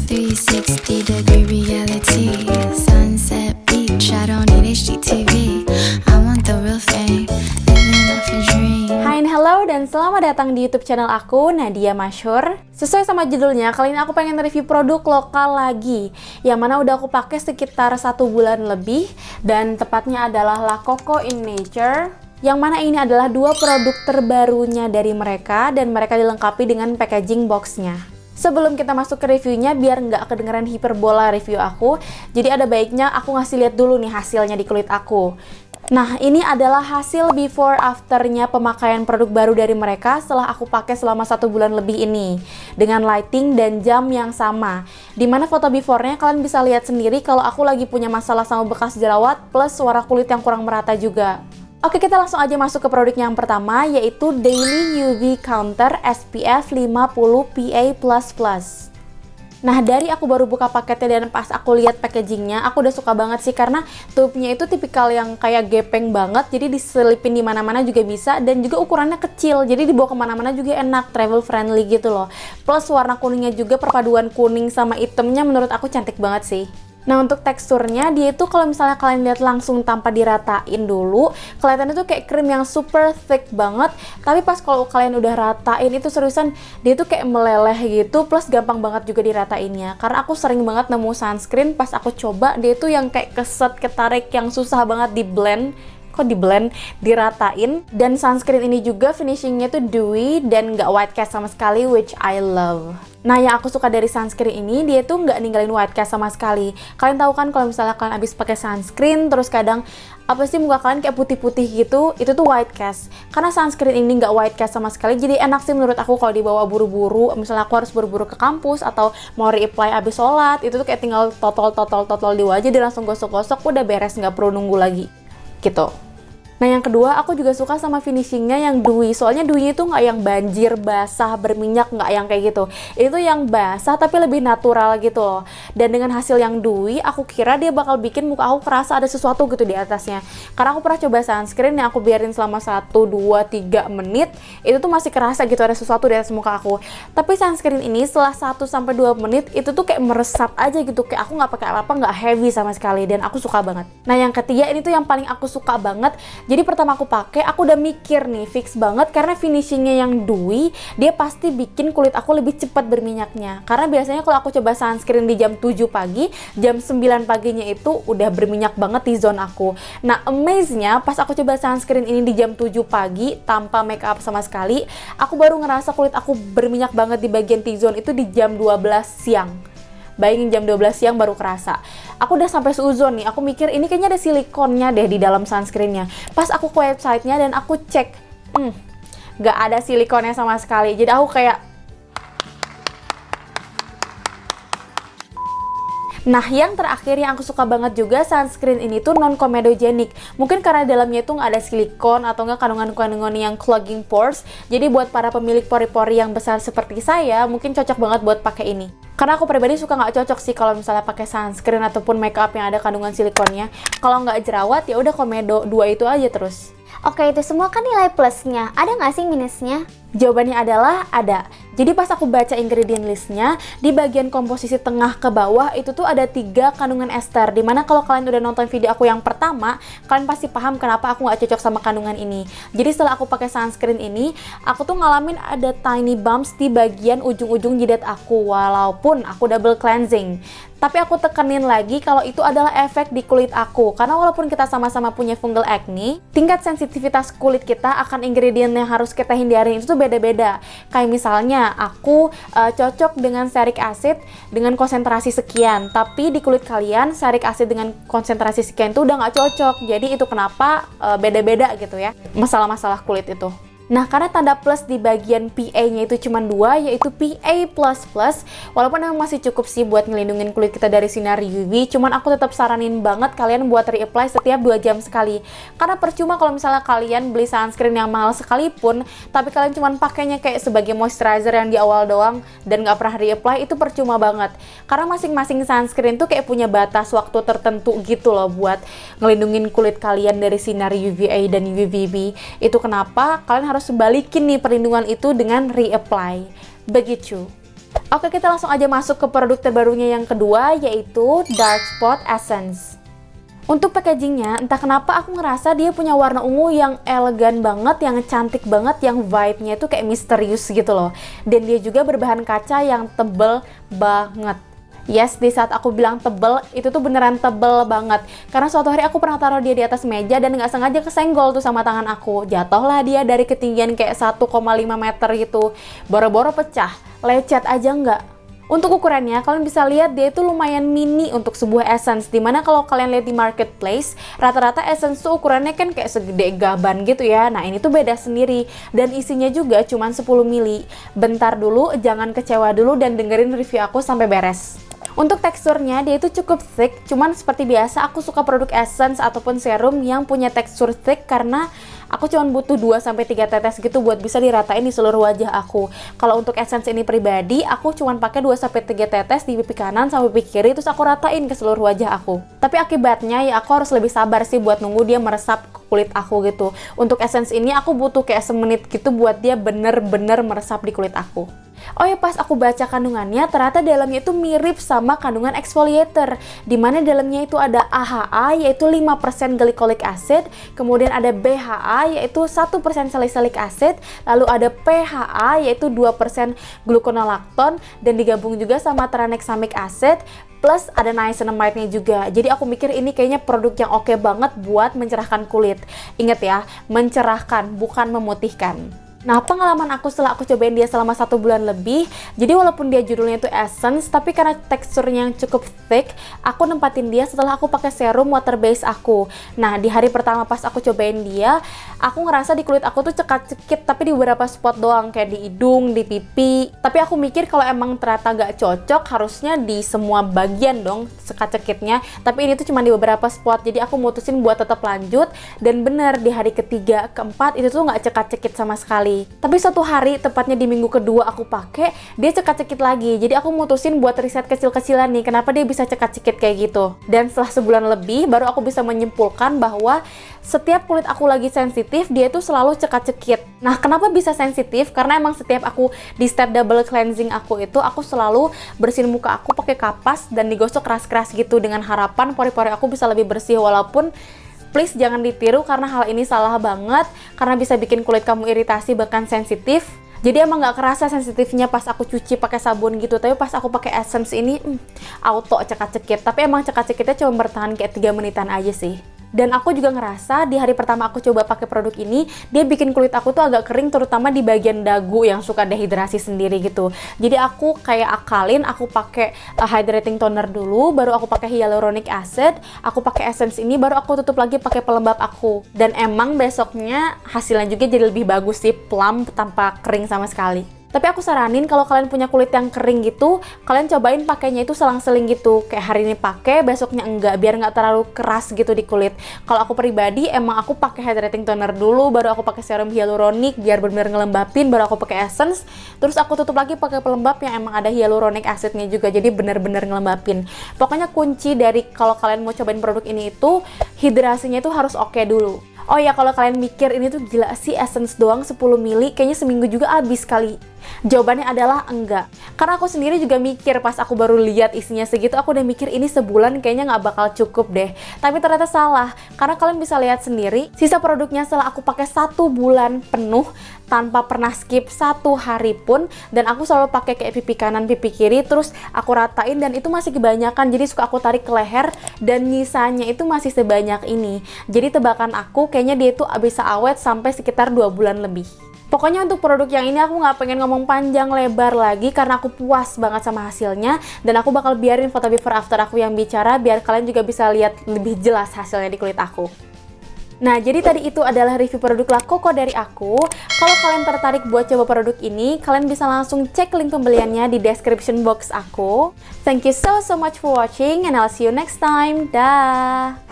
360-degree reality. Sunset beach, I don't need HGTV. I want the real thing, living off a dream. Hai, hello, dan selamat datang di YouTube channel aku, Nadia Masyhur. Sesuai sama judulnya, kali ini aku pengen review produk lokal lagi, yang mana udah aku pakai sekitar 1 bulan lebih, dan tepatnya adalah La Coco in Nature. Yang mana ini adalah 2 produk terbarunya dari mereka, dan mereka dilengkapi dengan packaging boxnya. Sebelum kita masuk ke reviewnya, biar nggak kedengeran hiperbola review aku, jadi ada baiknya aku ngasih lihat dulu nih hasilnya di kulit aku. Nah, ini adalah hasil before afternya pemakaian produk baru dari mereka setelah aku pakai selama 1 bulan lebih ini, dengan lighting dan jam yang sama. Dimana foto before-nya kalian bisa lihat sendiri kalau aku lagi punya masalah sama bekas jerawat plus warna kulit yang kurang merata juga. Oke, kita langsung aja masuk ke produk yang pertama, yaitu Daily UV Counter SPF 50 PA++. Nah, dari aku baru buka paketnya dan pas aku lihat packagingnya, aku udah suka banget sih karena tube-nya itu tipikal yang kayak gepeng banget, jadi diselipin di mana-mana juga bisa, dan juga ukurannya kecil, jadi dibawa kemana-mana juga enak, travel friendly gitu loh. Plus warna kuningnya juga, perpaduan kuning sama hitamnya menurut aku cantik banget sih. Nah, untuk teksturnya, dia itu kalau misalnya kalian lihat langsung tanpa diratain dulu, kelihatannya tuh kayak krim yang super thick banget. Tapi pas kalau kalian udah ratain itu seriusan, dia tuh kayak meleleh gitu, plus gampang banget juga diratainnya. Karena aku sering banget nemu sunscreen, pas aku coba, dia tuh yang kayak keset, ketarik, yang susah banget di blend. Diratain. Dan sunscreen ini juga finishingnya tuh dewy dan nggak white cast sama sekali, which I love. Nah, yang aku suka dari sunscreen ini, dia tuh nggak ninggalin white cast sama sekali. Kalian tahu kan kalau misalnya kalian abis pakai sunscreen, terus kadang apa sih muka kalian kayak putih-putih gitu, itu tuh white cast. Karena sunscreen ini nggak white cast sama sekali, jadi enak sih menurut aku kalau dibawa buru-buru. Misalnya aku harus buru-buru ke kampus atau mau reapply abis sholat, itu tuh kayak tinggal totol di wajah, dia langsung gosok-gosok, udah beres, nggak perlu nunggu lagi gitu. Nah, yang kedua, aku juga suka sama finishingnya yang dewy. Soalnya dewy itu nggak yang banjir, basah, berminyak, nggak yang kayak gitu. Itu yang basah tapi lebih natural gitu loh. Dan dengan hasil yang dewy, aku kira dia bakal bikin muka aku kerasa ada sesuatu gitu di atasnya. Karena aku pernah coba sunscreen yang aku biarin selama 1, 2, 3 menit, itu tuh masih kerasa gitu ada sesuatu di atas muka aku. Tapi sunscreen ini setelah 1-2 menit, itu tuh kayak meresap aja gitu. Kayak aku nggak pakai apa-apa, nggak heavy sama sekali. Dan aku suka banget. Nah, yang ketiga, ini tuh yang paling aku suka banget. Jadi pertama aku pakai, aku udah mikir nih, fix banget karena finishingnya yang dewy, dia pasti bikin kulit aku lebih cepat berminyaknya. Karena biasanya kalau aku coba sunscreen di jam 7 pagi, jam 9 paginya itu udah berminyak banget di zone aku. Nah, amaze-nya pas aku coba sunscreen ini di jam 7 pagi tanpa make up sama sekali, aku baru ngerasa kulit aku berminyak banget di bagian T-zone itu di jam 12 siang. Bayangin jam 12 siang baru kerasa. Aku udah sampai seuzon nih, aku mikir ini kayaknya ada silikonnya deh di dalam sunscreennya. Pas aku ke websitenya dan aku cek, gak ada silikonnya sama sekali. Jadi aku kayak, nah, yang terakhir yang aku suka banget juga, sunscreen ini tuh non-comedogenic. Mungkin karena dalamnya itu nggak ada silikon atau nggak kandungan-kandungan yang clogging pores. Jadi buat para pemilik pori-pori yang besar seperti saya, mungkin cocok banget buat pakai ini. Karena aku pribadi suka nggak cocok sih kalau misalnya pakai sunscreen ataupun makeup yang ada kandungan silikonnya. Kalau nggak jerawat ya udah komedo 2 itu aja terus. Oke, itu semua kan nilai plusnya. Ada nggak sih minusnya? Jawabannya adalah ada. Jadi pas aku baca ingredient listnya, di bagian komposisi tengah ke bawah itu tuh ada 3 kandungan ester. Dimana kalau kalian udah nonton video aku yang pertama, kalian pasti paham kenapa aku nggak cocok sama kandungan ini. Jadi setelah aku pakai sunscreen ini, aku tuh ngalamin ada tiny bumps di bagian ujung-ujung jidat aku, walaupun aku double cleansing. Tapi aku tekenin lagi kalau itu adalah efek di kulit aku. Karena walaupun kita sama-sama punya fungal acne, tingkat sensitivitas kulit kita akan ingredient yang harus kita hindarin itu tuh beda-beda. Kayak misalnya aku cocok dengan salicylic acid dengan konsentrasi sekian, tapi di kulit kalian salicylic acid dengan konsentrasi sekian itu udah nggak cocok. Jadi itu kenapa beda-beda gitu ya masalah-masalah kulit itu. Nah, karena tanda plus di bagian PA-nya itu cuma 2, yaitu PA++, walaupun memang masih cukup sih buat ngelindungin kulit kita dari sinar UV, cuman aku tetap saranin banget kalian buat reapply setiap 2 jam sekali. Karena percuma kalau misalnya kalian beli sunscreen yang mahal sekalipun, tapi kalian cuman pakainya kayak sebagai moisturizer yang di awal doang, dan nggak pernah reapply, itu percuma banget. Karena masing-masing sunscreen tuh kayak punya batas waktu tertentu gitu loh, buat ngelindungin kulit kalian dari sinar UVA dan UVB. Itu kenapa kalian harus balikin nih perlindungan itu dengan reapply. Begitu. Oke, kita langsung aja masuk ke produk terbarunya yang kedua, yaitu Dark Spot Essence. Untuk packagingnya, entah kenapa aku ngerasa dia punya warna ungu yang elegan banget, yang cantik banget, yang vibe-nya itu kayak misterius gitu loh. Dan dia juga berbahan kaca yang tebel banget. Yes, di saat aku bilang tebel, itu tuh beneran tebel banget. Karena suatu hari aku pernah taruh dia di atas meja dan nggak sengaja kesenggol tuh sama tangan aku. Jatuhlah dia dari ketinggian kayak 1,5 meter gitu. Boro-boro pecah, lecet aja nggak. Untuk ukurannya, kalian bisa lihat dia itu lumayan mini untuk sebuah essence. Dimana kalau kalian lihat di marketplace, rata-rata essence tuh ukurannya kan kayak segede gaban gitu ya. Nah, ini tuh beda sendiri. Dan isinya juga cuma 10 mili. Bentar dulu, jangan kecewa dulu dan dengerin review aku sampai beres. Untuk teksturnya, dia itu cukup thick, cuman seperti biasa aku suka produk essence ataupun serum yang punya tekstur thick karena aku cuma butuh 2-3 tetes gitu buat bisa diratain di seluruh wajah aku. Kalau untuk essence ini pribadi, aku cuma pakai 2-3 tetes di pipi kanan sampai pipi kiri, terus aku ratain ke seluruh wajah aku. Tapi akibatnya ya aku harus lebih sabar sih buat nunggu dia meresap ke kulit aku gitu. Untuk essence ini aku butuh kayak semenit gitu buat dia bener-bener meresap di kulit aku. Oh ya, pas aku baca kandungannya, ternyata dalamnya itu mirip sama kandungan exfoliator, dimana dalamnya itu ada AHA yaitu 5% glycolic acid, kemudian ada BHA yaitu 1% salicylic acid, lalu ada PHA yaitu 2% gluconolactone, dan digabung juga sama tranexamic acid, plus ada niacinamide-nya juga. Jadi aku mikir ini kayaknya produk yang oke banget buat mencerahkan kulit. Ingat ya, mencerahkan, bukan memutihkan. Nah, pengalaman aku setelah aku cobain dia selama 1 bulan lebih, jadi walaupun dia judulnya itu essence, tapi karena teksturnya yang cukup thick, aku nempatin dia setelah aku pakai serum water base aku. Nah, di hari pertama pas aku cobain dia, aku ngerasa di kulit aku tuh cekat-cekit, tapi di beberapa spot doang, kayak di hidung, di pipi. Tapi aku mikir kalau emang ternyata gak cocok, harusnya di semua bagian dong cekat-cekitnya. Tapi ini tuh cuma di beberapa spot, jadi aku mutusin buat tetap lanjut. Dan bener, di hari ketiga, keempat, itu tuh gak cekat-cekit sama sekali. Tapi suatu hari, tepatnya di minggu kedua aku pakai, dia cekat-cekit lagi. Jadi aku mutusin buat riset kecil-kecilan nih, kenapa dia bisa cekat-cekit kayak gitu. Dan setelah sebulan lebih, baru aku bisa menyimpulkan bahwa setiap kulit aku lagi sensitif, dia tuh selalu cekat-cekit. Nah, kenapa bisa sensitif? Karena emang setiap aku di step double cleansing aku itu, aku selalu bersihin muka aku pakai kapas dan digosok keras-keras gitu dengan harapan pori-pori aku bisa lebih bersih. Walaupun please jangan ditiru karena hal ini salah banget, karena bisa bikin kulit kamu iritasi bahkan sensitif. Jadi emang gak kerasa sensitifnya pas aku cuci pakai sabun gitu, tapi pas aku pakai essence ini auto cekat-cekit. Tapi emang cekat-cekitnya cuma bertahan kayak 3 menitan aja sih. Dan aku juga ngerasa di hari pertama aku coba pakai produk ini, dia bikin kulit aku tuh agak kering, terutama di bagian dagu yang suka dehidrasi sendiri gitu. Jadi aku kayak akalin, aku pakai hydrating toner dulu, baru aku pakai hyaluronic acid, aku pakai essence ini, baru aku tutup lagi pakai pelembab aku. Dan emang besoknya hasilnya juga jadi lebih bagus sih, plump tanpa kering sama sekali. Tapi aku saranin kalau kalian punya kulit yang kering gitu, kalian cobain pakainya itu selang-seling gitu. Kayak hari ini pakai, besoknya enggak, biar nggak terlalu keras gitu di kulit. Kalau aku pribadi, emang aku pakai hydrating toner dulu, baru aku pakai serum hyaluronic biar benar-benar ngelembapin, baru aku pakai essence. Terus aku tutup lagi pakai pelembab yang emang ada hyaluronic acidnya juga, jadi benar-benar ngelembapin. Pokoknya kunci dari kalau kalian mau cobain produk ini itu, hidrasinya itu harus oke dulu. Oh ya, kalau kalian mikir ini tuh gila sih essence doang 10 mili, kayaknya seminggu juga habis kali. Jawabannya adalah enggak. Karena aku sendiri juga mikir pas aku baru lihat isinya segitu, aku udah mikir ini sebulan kayaknya nggak bakal cukup deh. Tapi ternyata salah, karena kalian bisa lihat sendiri, sisa produknya setelah aku pakai 1 bulan penuh tanpa pernah skip 1 hari pun, dan aku selalu pakai kayak pipi kanan, pipi kiri, terus aku ratain dan itu masih kebanyakan. Jadi suka aku tarik ke leher dan nyisanya itu masih sebanyak ini. Jadi tebakan aku kayaknya dia itu bisa awet sampai sekitar 2 bulan lebih. Pokoknya untuk produk yang ini aku nggak pengen ngomong panjang lebar lagi karena aku puas banget sama hasilnya, dan aku bakal biarin foto before after aku yang bicara biar kalian juga bisa lihat lebih jelas hasilnya di kulit aku. Nah, jadi tadi itu adalah review produk La Coco dari aku. Kalau kalian tertarik buat coba produk ini, kalian bisa langsung cek link pembeliannya di description box aku. Thank you so much for watching and I'll see you next time. Dah.